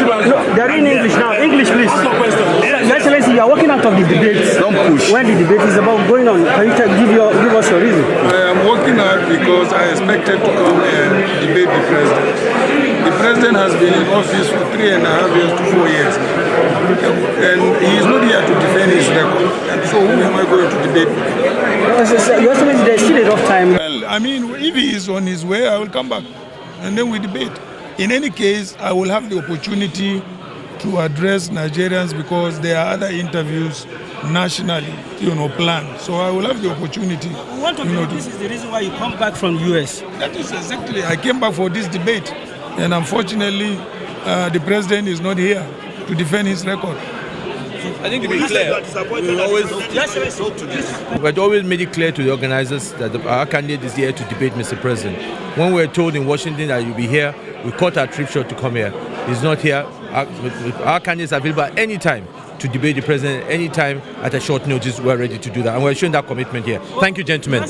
They're in English now. English, please. Your Excellency, you are walking out of the debate. Don't push. When the debate is about going on, can you give us your reason? I am walking out because I expected to come and debate the president. The president has been in office for 3.5 years to 4 years now. And he is not here to defend his record. And so who am I going to debate with? Your Excellency, there's still enough time. Well, I mean, if he is on his way, I will come back. And then we debate. In any case, I will have the opportunity to address Nigerians because there are other interviews nationally, planned. So I will have the opportunity. This is the reason why you come back from the US. That is exactly. I came back for this debate. And unfortunately, the president is not here to defend his record. I think to be clear, we've always made it clear to the organizers that our candidate is here to debate Mr. President. When we were told in Washington that you'll be here, we cut our trip short to come here. He's not here. Our candidate is available at any time to debate the president, any time at a short notice. We're ready to do that. And we're showing that commitment here. Thank you, gentlemen.